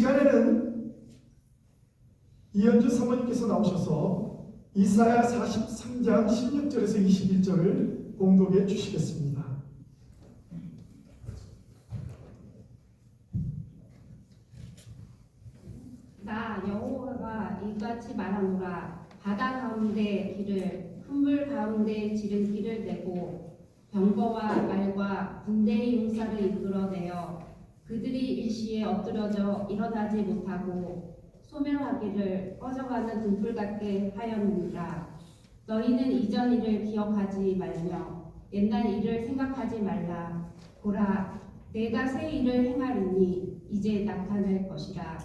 시간에는 이현주 사모님께서 나오셔서 이사야 43장 16절에서 21절을 봉독해 주시겠습니다. 나 여호와가 이같이 말하노라. 바다 가운데 길을 흙물 가운데 지름길을 내고 병거와 말과 군대의 용사를 이끌어내어 그들이 일시에 엎드러져 일어나지 못하고 소멸하기를 꺼져가는 등불 같게 하였느니라. 너희는 이전 일을 기억하지 말며 옛날 일을 생각하지 말라. 보라, 내가 새 일을 행하리니 이제 나타날 것이라.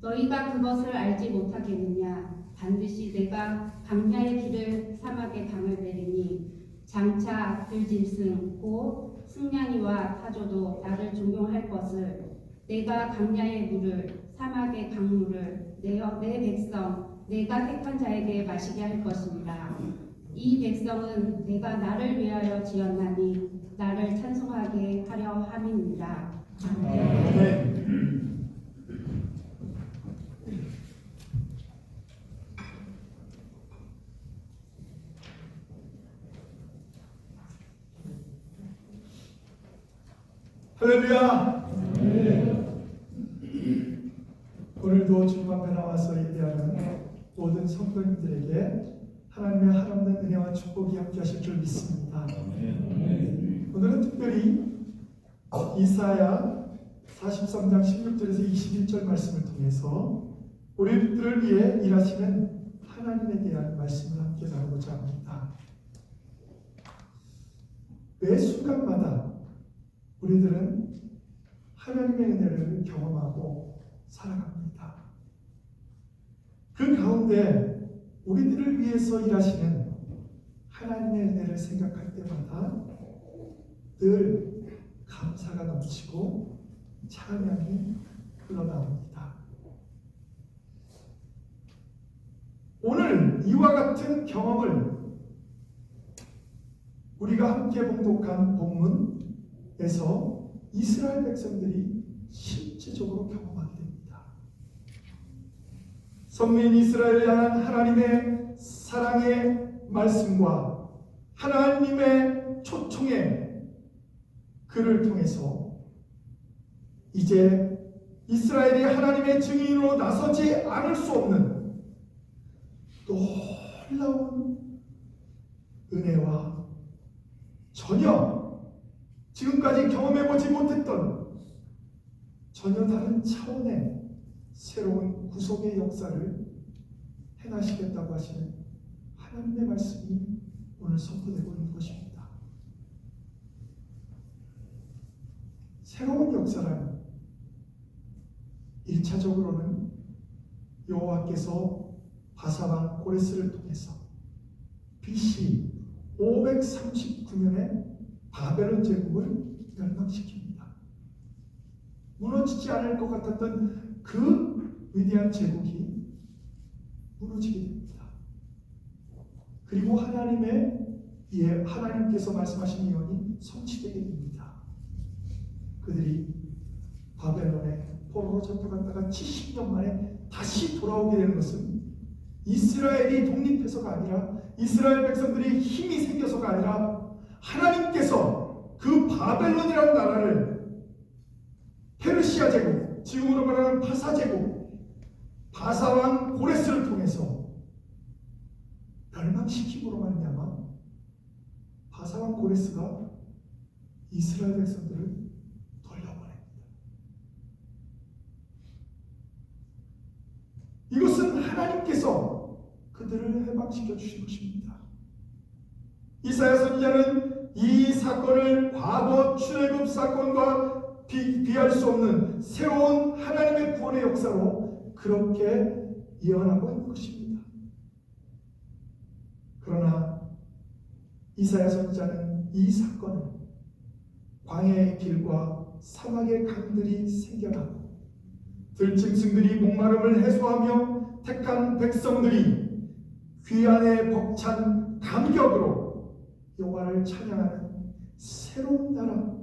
너희가 그것을 알지 못하겠느냐? 반드시 내가 광야의 길을 사막의 강을 내리니 장차 들짐승 곧 승냥이와 타조도 나를 존경할 것을 내가 광야의 물을 사막의 강물을 내 백성 내가 택한 자에게 마시게 할 것입니다. 이 백성은 내가 나를 위하여 지었나니 나를 찬송하게 하려 함이니라. 아멘. 할렐루야. 오늘도 주님 앞에 나와서 예배하는 모든 성도님들에게 하나님의 한없는 은혜와 축복이 함께하실 줄 믿습니다. 오늘은 특별히 이사야 43장 16절에서 21절 말씀을 통해서 우리들을 위해 일하시는 하나님에 대한 말씀을 함께 나누고자 합니다. 매 순간마다 우리들은 하나님의 은혜를 경험하고 살아갑니다. 그 가운데 우리들을 위해서 일하시는 하나님의 은혜를 생각할 때마다 늘 감사가 넘치고 찬양이 흘러나옵니다. 오늘 이와 같은 경험을 우리가 함께 봉독한 본문에서 이스라엘 백성들이 실제적으로 경험하게 됩니다. 선민 이스라엘을 향한 하나님의 사랑의 말씀과 하나님의 초청의 글을 통해서 이제 이스라엘이 하나님의 증인으로 나서지 않을 수 없는 놀라운 은혜와 전혀 지금까지 경험해보지 못했던 전혀 다른 차원의 새로운 구속의 역사를 행하시겠다고 하시는 하나님의 말씀이 오늘 선포되고 있는 것입니다. 새로운 역사란 1차적으로는 여호와께서 바사왕 고레스를 통해서 BC 539년에 바벨론 제국을 멸망시킵니다. 무너지지 않을 것 같았던 그 위대한 제국이 무너지게 됩니다. 그리고 하나님께서 말씀하신 예언이 성취되게 됩니다. 그들이 바벨론에 포로로 잡혀갔다가 70년 만에 다시 돌아오게 되는 것은 이스라엘이 독립해서가 아니라 이스라엘 백성들이 힘이 생겨서가 아니라 하나님께서 그 바벨론이라는 나라를 페르시아 제국, 지금으로 말하는 바사 제국, 바사왕 고레스를 통해서 멸망시킴으로 말미암아 바사왕 고레스가 이스라엘 백성들을 돌려보냅니다. 이것은 하나님께서 그들을 해방시켜 주신 것입니다. 이사야 선지자는 이 사건을 과거 출애굽 사건과 비할 수 없는 새로운 하나님의 구원의 역사로 그렇게 예언하고 있는 것입니다. 그러나 이사야 선지자는 이 사건을 광야의 길과 사막의 강들이 생겨나고 들짐승들이 목마름을 해소하며 택한 백성들이 귀환에 벅찬 감격으로 여호와를 찬양하는 새로운 나라,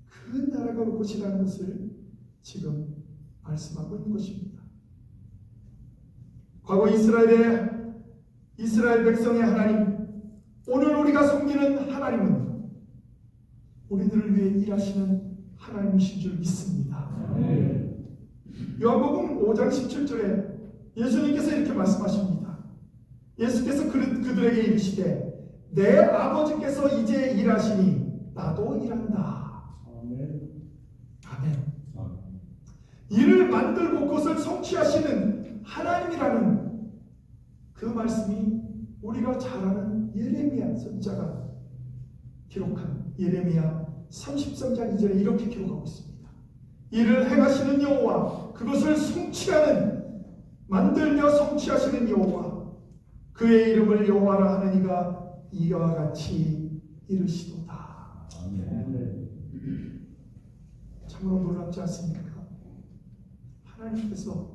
그 나라가 올 것이라는 것을 지금 말씀하고 있는 것입니다. 과거 이스라엘 백성의 하나님, 오늘 우리가 섬기는 하나님은 우리들을 위해 일하시는 하나님이신 줄 믿습니다. 요한복음 5장 17절에 예수님께서 이렇게 말씀하십니다. 예수께서 그들에게 이르시되 내 아버지께서 이제 일하시니 나도 일한다. 아멘. 이를 만들고 그것을 성취하시는 하나님이라는 그 말씀이 우리가 잘 아는 예레미야 선지자가 기록한 예레미야 33장 2절에 이렇게 기록하고 있습니다. 이를 행하시는 여호와, 그것을 성취하는, 만들며 성취하시는 여호와, 그의 이름을 여호와라 하느니가 이와 같이 이르시도다. 참으로 놀랍지 않습니까? 하나님께서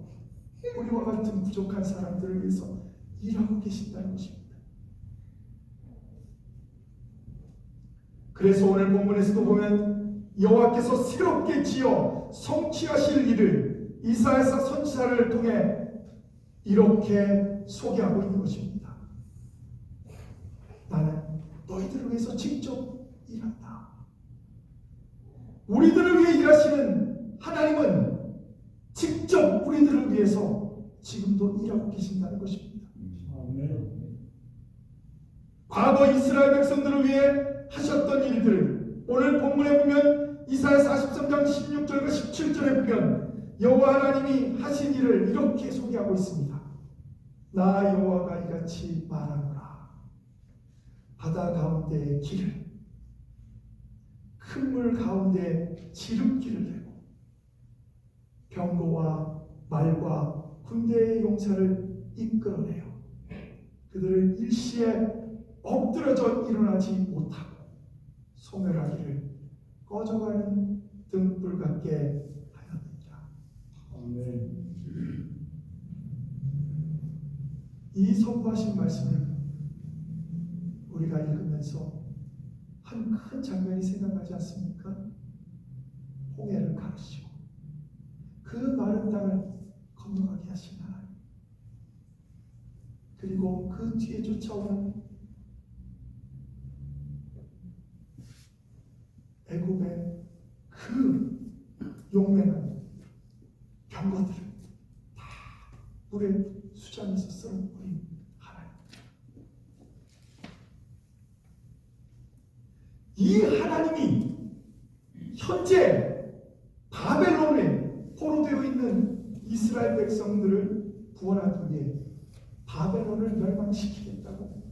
우리와 같은 부족한 사람들을 위해서 일하고 계신다는 것입니다. 그래서 오늘 본문에서도 보면 여호와께서 새롭게 지어 성취하실 일을 이사야서 선지자를 통해 이렇게 소개하고 있는 것입니다. 나는 너희들을 위해서 직접 일한다. 우리들을 위해 일하시는 하나님은 직접 우리들을 위해서 지금도 일하고 계신다는 것입니다. 과거 이스라엘 백성들을 위해 하셨던 일들을 오늘 본문에 보면 이사야 43장 16절과 17절에 보면 여호와 하나님이 하신 일을 이렇게 소개하고 있습니다. 나 여호와가 이같이 말하노라. 바다 가운데 길을, 큰 물 가운데 지름길을 내고 병거와 말과 군대의 용사를 이끌어내요. 그들을 일시에 엎드러져 일어나지 못하고 소멸하기를 꺼져가는 등불 같게 하였느니라. 이 선포하신 말씀을 우리가 읽으면서 한 큰 장면이 생각나지 않습니까? 홍해를 가르시고 그 마른 땅을 건너가게 하신 하나님, 그리고 그 뒤에 쫓아오는 애굽의 그 용맹한 병거들을 다 물에 수장에서 썰어버린 하나님. 이 하나님이 현재 바벨론에 포로되어 있는 이스라엘 백성들을 구원하기 위해 바벨론을 멸망시키겠다고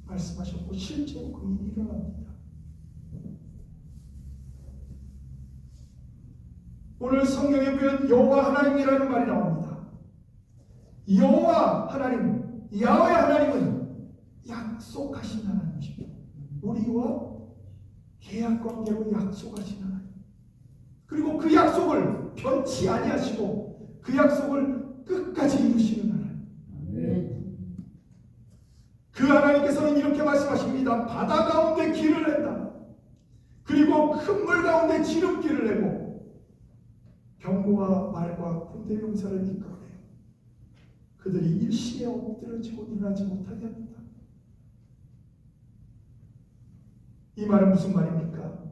말씀하셨고 실제로 그 일이 일어납니다. 오늘 성경에 보면 여호와 하나님이라는 말이 나옵니다. 여호와 하나님, 야훼 하나님은 약속하신 하나님이십니다. 우리와 계약관계로 약속하신 하나님, 그리고 그 약속을 변치 아니하시고 그 약속을 끝까지 이루시는 하나님. 그 하나님께서는 이렇게 말씀하십니다. 바다 가운데 길을 낸다. 그리고 큰 물 가운데 지름길을 내고 병거와 말과 군대 용사를 이끌어내요. 그들이 일시에 엎드러지고 일어나지 못하게 합니다. 이 말은 무슨 말입니까?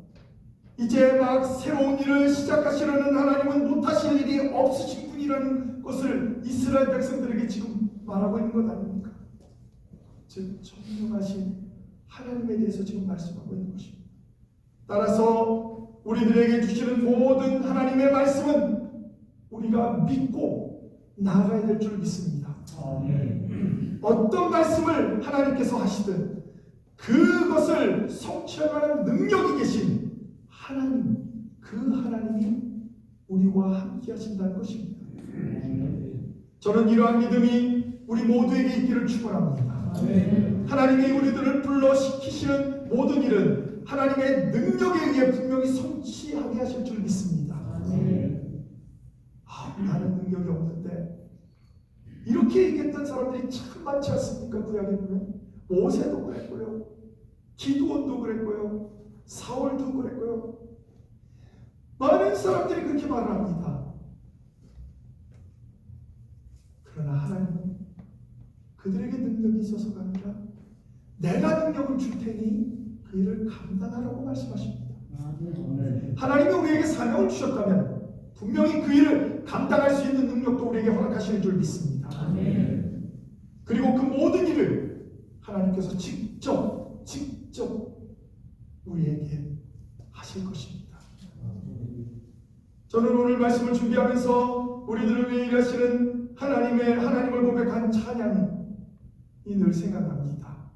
이제 막 새로운 일을 시작하시려는 하나님은 못하실 일이 없으신 분이라는 것을 이스라엘 백성들에게 지금 말하고 있는 것 아닙니까? 즉 전능하신 하나님에 대해서 지금 말씀하고 있는 것입니다. 따라서 우리들에게 주시는 모든 하나님의 말씀은 우리가 믿고 나아가야 될 줄 믿습니다. 어떤 말씀을 하나님께서 하시든 그것을 성취하는 능력이 계신 하나님, 그 하나님이 우리와 함께 하신다는 것입니다. 저는 이러한 믿음이 우리 모두에게 있기를 축원합니다. 하나님이 우리들을 불러시키시는 모든 일은 하나님의 능력에 의해 분명히 성취하게 하실 줄 믿습니다. 나는 능력이 없는데, 이렇게 얘기했던 사람들이 참 많지 않습니까? 구약에 보면 모세도 그랬고요, 기드온도 그랬고요, 사울도 그랬고요. 많은 사람들이 그렇게 말을 합니다. 그러나 하나님은 그들에게 능력이 있어서가 아니라 내가 능력을 줄 테니 그 일을 감당하라고 말씀하십니다. 하나님이 우리에게 사명을 주셨다면 분명히 그 일을 감당할 수 있는 능력도 우리에게 허락하시는 줄 믿습니다. 그리고 그 모든 일을 하나님께서 직접 우리에게 하실 것입니다. 저는 오늘 말씀을 준비하면서 우리들을 위해 일하시는 하나님을 고백한 찬양이 늘 생각납니다.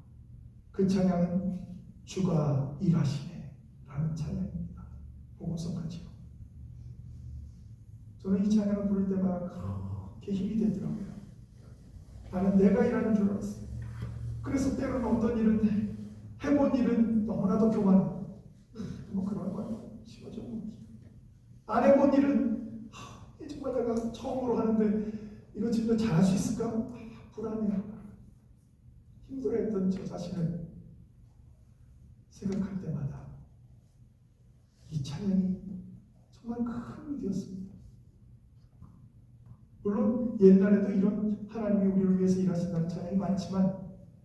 그 찬양은 주가 일하시네 라는 찬양입니다. 복음성가지요. 저는 이 찬양을 부를 때마다 그렇게 힘이 되더라고요. 나는 내가 일하는 줄 알았어요. 그래서 때로는 어떤 일은 해본 일은 너무나도 교만해. 뭐 그런 거예요. 심하죠. 안 해본 일은 정말 내가 처음으로 하는데 이거 진짜 잘할 수 있을까? 불안해요. 힘들어했던 저 자신을 생각할 때마다 이 찬양이 정말 큰 힘이 되었습니다. 물론 옛날에도 이런 하나님이 우리를 위해서 일하신다는 찬양이 많지만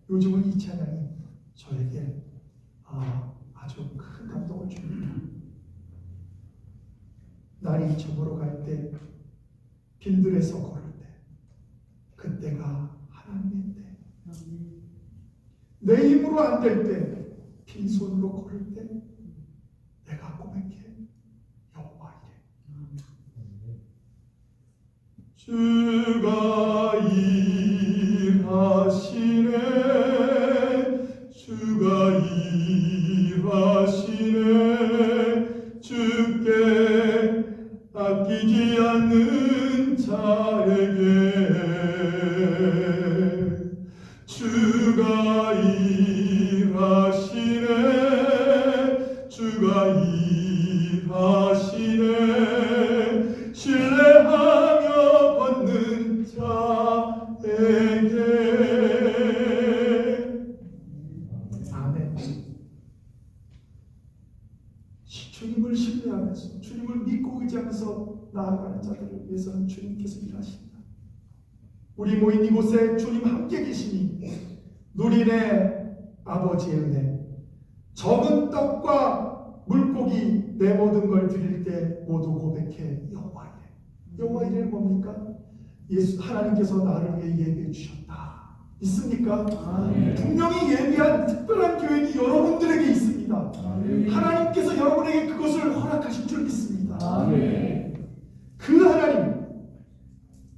요즘은 이 찬양이 저에게 아주 큰 감동을 줍니다. 날이 저물어 갈 때, 빈들에서 걸을 때, 그때가 하나님의 때. 내 힘으로 안 될 때, 빈손으로 걸을 때, 내가 고백해 여호와 이래. 주가 일하시네, 주가 일하시네, 주께 아끼지 않는 자에게 주가 일하시네, 주가 일하시네, 신뢰하며 받는 자에게. 아멘. 주님을 신뢰하면서 주님을 믿고 의지하면서 나아가는 자들을 위해서는 주님께서 일하신다. 우리 모인 이곳에 주님 함께 계시니 누리네 아버지의 은혜, 적은 떡과 물고기 내 모든 걸 드릴 때 모두 고백해 여호와 이래. 여호와 이래는 뭡니까? 하나님께서 나를 위해 예비해 주셨다. 있습니까? 분명히 예비한 특별한 계획이 여러분들에게 있습니다. 하나님께서 여러분에게 그것을 허락하실 줄 믿습니다.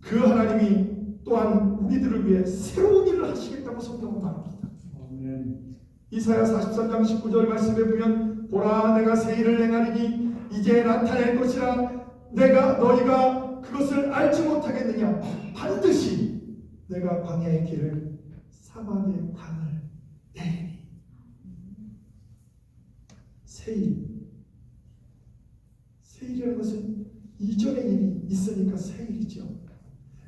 그 하나님이 또한 우리들을 위해 새로운 일을 하시겠다고 성경은 말합니다. 이사야 43장 19절 말씀에 보면 보라 내가 새 일을 행하리니 이제 나타낼 것이라 너희가 그것을 알지 못하겠느냐. 반드시 내가 광야의 길을 사막의 강을 내리니. 새 일이라는 것은 이전의 일이 있으니까 새 일이죠.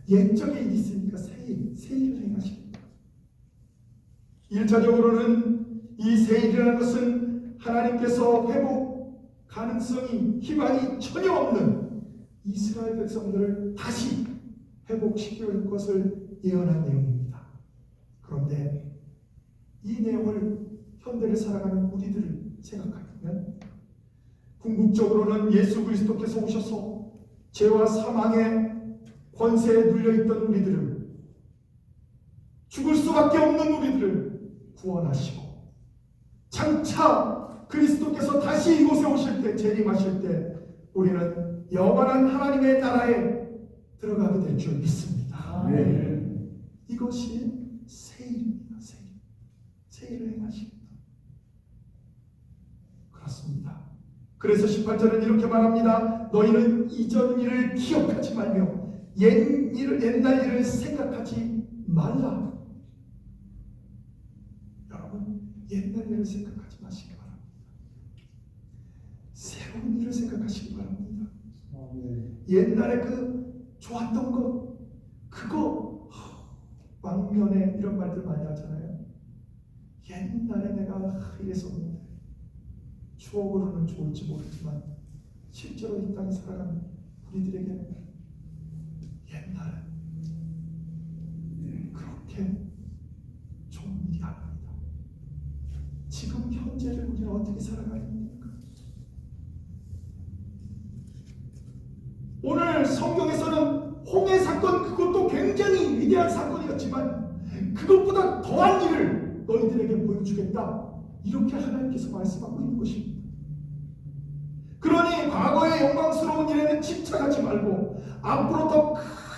옛적의 일이 있으니까 새 일을 행하십니다. 1차적으로는 이 새 일이라는 것은 하나님께서 회복 가능성이 희망이 전혀 없는 이스라엘 백성들을 다시 회복시킬 것을 예언한 내용입니다. 그런데 이 내용을 현대를 살아가는 우리들을 생각하면 궁극적으로는 예수 그리스도께서 오셔서 죄와 사망의 권세에 눌려있던 우리들을, 죽을 수밖에 없는 우리들을 구원하시고 장차 그리스도께서 다시 이곳에 오실 때, 재림하실 때 우리는 영원한 하나님의 나라에 들어가게 될 줄 믿습니다. 이것이 새 일입니다. 새 일을 행하십니다. 그렇습니다. 그래서 18절은 이렇게 말합니다. 너희는 이전 일을 기억하지 말며 옛날 일을 생각하지 말라. 여러분, 옛날 일을 생각하지 마시기 바랍니다. 새로운 일을 생각하시기 바랍니다. 옛날에 그 좋았던 것, 그거 왕년에 이런 말들 많이 하잖아요. 옛날에 내가 이랬었는데, 추억으로는 좋을지 모르지만 실제로 이 땅에 살아가는 우리들에게는 오늘 성경에서는 홍해 사건, 그것도 굉장히 위대한 사건이었지만 그것보다 더한 일을 너희들에게 보여주겠다, 이렇게 하나님께서 말씀하고 있는 것입니다. 그러니 과거의 영광스러운 일에는 집착하지 말고 앞으로 더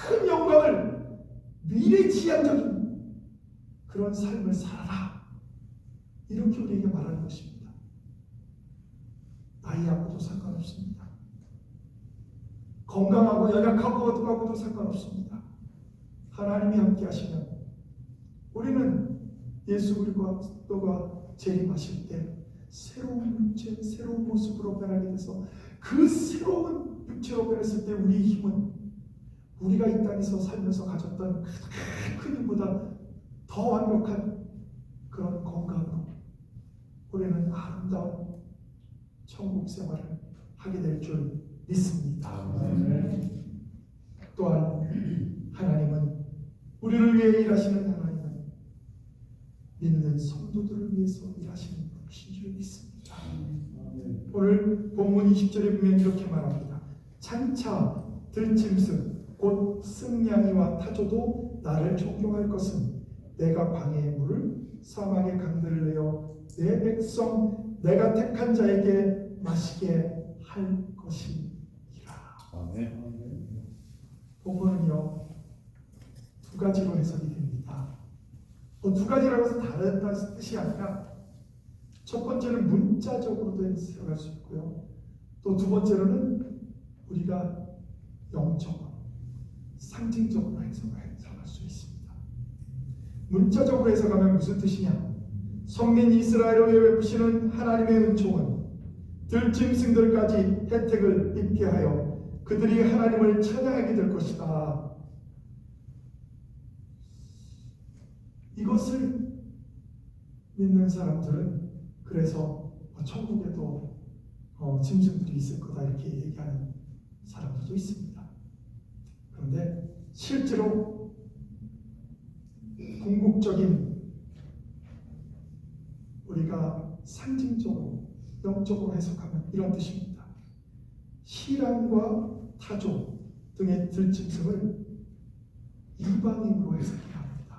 큰 영광을, 미래지향적인 그런 삶을 살아라, 이렇게 우리에게 말하는 것입니다. 나이하고도 상관없습니다. 건강하고 연약하고도 상관없습니다. 하나님이 함께 하시면 우리는 예수 그리스도가 재림하실 때 새로운 육체, 새로운 모습으로 변하게 돼서 그 새로운 육체로 변했을 때 우리의 힘은 우리가 이 땅에서 살면서 가졌던 큰 힘보다 더 완벽한 그런 건강으로 우리는 아름다운 천국 생활을 하게 될 줄 믿습니다. 또한 하나님은 우리를 위해 일하시는 하나님은 믿는 성도들을 위해서 일하시는 분이신 줄 믿습니다. 오늘 본문 20절에 보면 이렇게 말합니다. 장차 들짐승 곧 승냥이와 타조도 나를 존경할 것은 내가 광야의 물을 사막의 강들을 내어 내 백성 내가 택한 자에게 마시게 할 것이니라. 본문은요 두 가지로 해석이 됩니다. 두 가지라고 해서 다르다는 뜻이 아니라, 첫 번째는 문자적으로도 해석할 수 있고요, 또 두 번째로는 우리가 영적으로 상징적으로 해석할 수 있습니다. 문자적으로 해석하면 무슨 뜻이냐? 성민 이스라엘을 베푸시는 하나님의 은총은 들짐승들까지 혜택을 입게 하여 그들이 하나님을 찬양하게 될 것이다. 이것을 믿는 사람들은 그래서 천국에도 짐승들이 있을 거다, 이렇게 얘기하는 사람들도 있습니다. 그런데 실제로 궁극적인 우리가 상징적으로 영적으로 해석하면 이런 뜻입니다. 시란과 타조 등의 들짐승을 이방인으로 해석해야 합니다.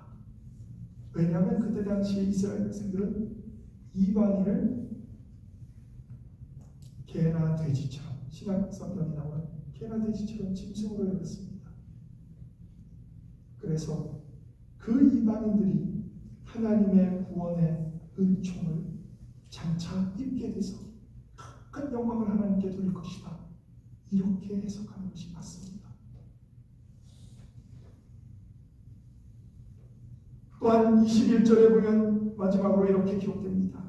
왜냐하면 그때 당시 이스라엘 백성들은 이방인을 개나 돼지처럼, 신약 성경에 나오는 개나 돼지처럼 짐승으로 여겼습니다. 그래서 그 이방인들이 하나님의 구원의 은총을 장차 입게 돼서 큰 영광을 하나님께 돌릴 것이다, 이렇게 해석하는 것이 맞습니다. 또한 21절에 보면 마지막으로 이렇게 기록됩니다.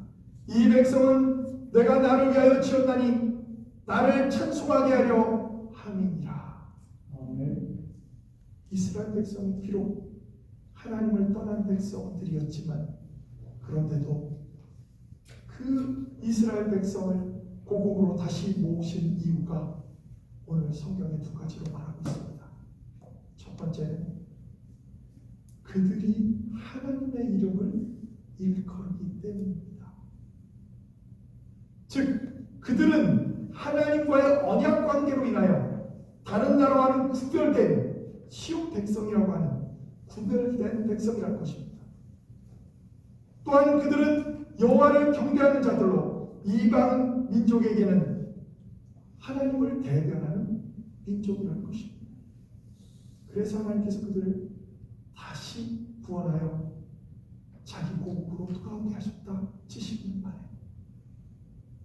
이 백성은 내가 나를 위하여 지었나니 나를 찬송하게 하려 함이니라. 이스라엘 백성이 비록 하나님을 떠난 백성들이었지만, 그런데도 그 이스라엘 백성을 고국으로 다시 모으신 이유가 오늘 성경에 두 가지로 말하고 있습니다. 첫 번째는 그들이 하나님의 이름을 일컬기 때문입니다. 즉 그들은 하나님과의 언약 관계로 인하여 다른 나라와는 구별된 시온 백성이라고 하는 구별된 백성이라는 것입니다. 또한 그들은 여호와를 경배하는 자들로 이방 민족에게는 하나님을 대변하는 민족이라는 것입니다. 그래서 하나님께서 그들을 다시 구원하여 자기 고국으로 돌아오게 하셨다, 70년 만에.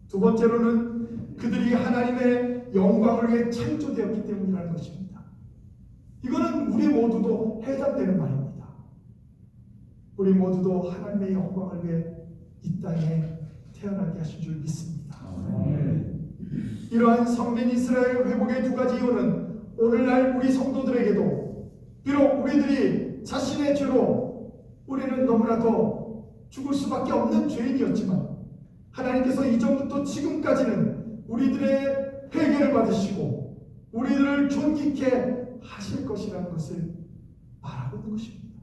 두 번째로는 그들이 하나님의 영광을 위해 창조되었기 때문이라는 것입니다. 이거는 우리 모두도 해당되는 말입니다. 우리 모두도 하나님의 영광을 위해 이 땅에 태어나게 하신 줄 믿습니다. 이러한 성민 이스라엘 회복의 두 가지 이유는 오늘날 우리 성도들에게도, 비록 우리들이 자신의 죄로 우리는 너무나도 죽을 수밖에 없는 죄인이었지만, 하나님께서 이전부터 지금까지는 우리들의 회개를 받으시고 우리들을 존귀케 하실 것이라는 것을 말하고 있는 것입니다.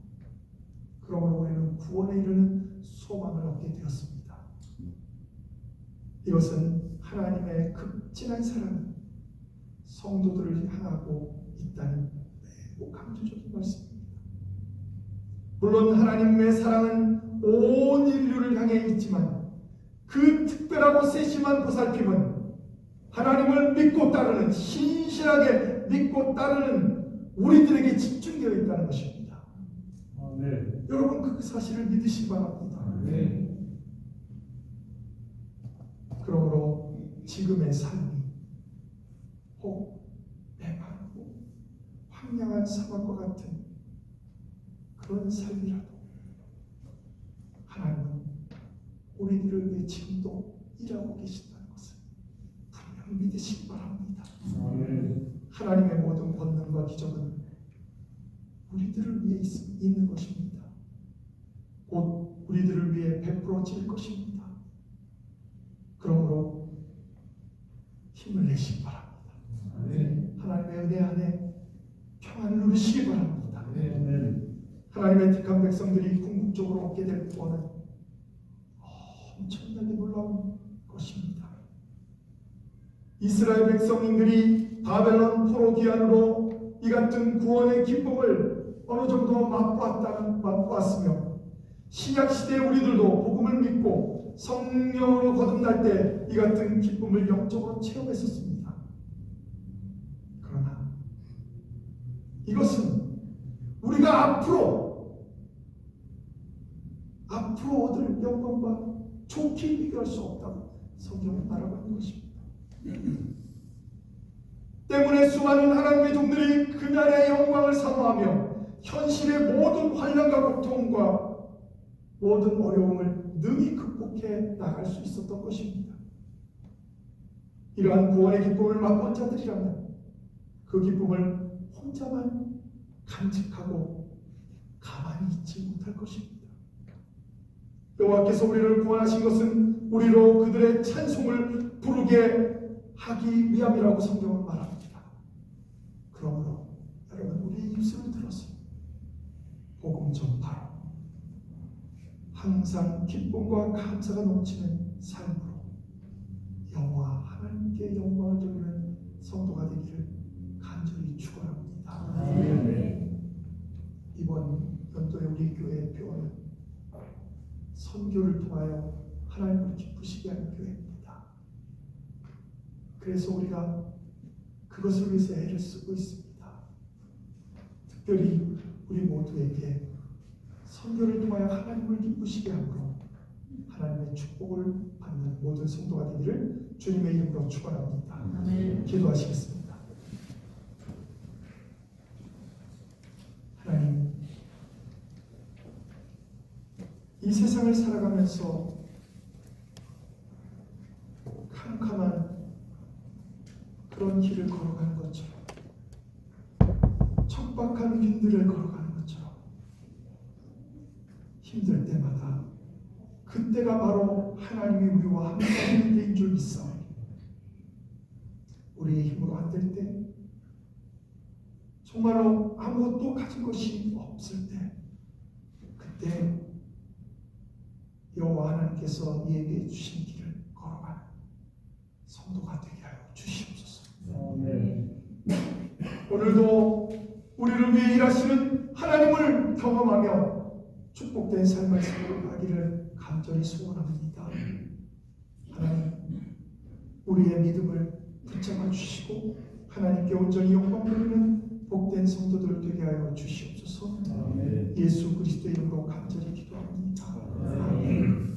그러므로 우리는 구원에 이르는 소망을 얻게 되었습니다. 이것은 하나님의 극진한 사랑은 성도들을 향하고 있다는 매우 강조적인 말씀입니다. 물론 하나님의 사랑은 온 인류를 향해 있지만 그 특별하고 세심한 보살핌은 하나님을 믿고 따르는, 신실하게 믿고 따르는 우리들에게 집중되어 있다는 것입니다. 네. 여러분 그 사실을 믿으시기 바랍니다. 네. 그러므로 지금의 삶이 혹 메마르고 황량한 사막과 같은 그런 삶이라도 하나님은 우리들을 위해 지금도 일하고 계신다는 것을 분명히 믿으시기 바랍니다. 네. 하나님의 모든 권능과 기적은 우리들을 위해 있는 것입니다. 곧 우리들을 위해 베풀어질 것입니다. 그러므로 힘을 내시기 바랍니다. 네. 하나님의 은혜 안에 평안을 누리시기 바랍니다. 네. 하나님의 택한 백성들이 궁극적으로 얻게 될 구원은 엄청나게 놀라운 것입니다. 이스라엘 백성들이 바벨론 포로 귀환으로 이 같은 구원의 기쁨을 어느 정도 맛보았으며 신약 시대의 우리들도 복음을 믿고 성령으로 거듭날 때 이 같은 기쁨을 영적으로 체험했었습니다. 그러나 이것은 우리가 앞으로 얻을 영광과 좋게 비교할 수 없다고 성경은 말하고 있는 것입니다. 때문에 수많은 하나님의 종들이 그날의 영광을 사모하며 현실의 모든 환난과 고통과 모든 어려움을 능히 극복해 나갈 수 있었던 것입니다. 이러한 구원의 기쁨을 맛본 자들이라면 그 기쁨을 혼자만 간직하고 가만히 있지 못할 것입니다. 여호와께서 우리를 구원하신 것은 우리로 그들의 찬송을 부르게 하기 위함이라고 성경은 말합니다. 그러므로 여러분 우리의 입술을 들어서 복음 전파로 항상 기쁨과 감사가 넘치는 삶으로 여호와 하나님께 영광을 돌리는 성도가 되기를 간절히 축원합니다. 네. 이번 연도에 우리 교회의 표어는 선교를 통하여 하나님을 기쁘시게 하는 교회입니다. 그래서 우리가 그것을 위해서 애를 쓰고 있습니다. 특별히 우리 모두에게 선교를 통하여 하나님을 기쁘시게 함으로 하나님의 축복을 받는 모든 성도가 되기를 주님의 이름으로 축원합니다. 기도하시겠습니다. 하나님, 이 세상을 살아가면서 캄캄한 그런 길을 걸어가는 것처럼 척박한 길들을 걸어가는 것처럼 힘들 때마다 그때가 바로 하나님이 우리와 함께 하는 때인 줄 믿사오니 우리의 힘으로 안 될 때 정말로 아무것도 가진 것이 없을 때 그때 여호와 하나님께서 이에게 주신 길을 걸어가는 성도가 되게 하여 주시옵소서. 네. 오늘도 우리를 위해 일하시는 하나님을 경험하며 축복된 삶을 살아가기를 간절히 소원합니다. 하나님, 우리의 믿음을 붙잡아 주시고 하나님께 온전히 영광 돌리는 복된 성도들 되게 하여 주시옵소서. 네. 예수 그리스도의 이름으로 간절히 기도합니다. 아멘.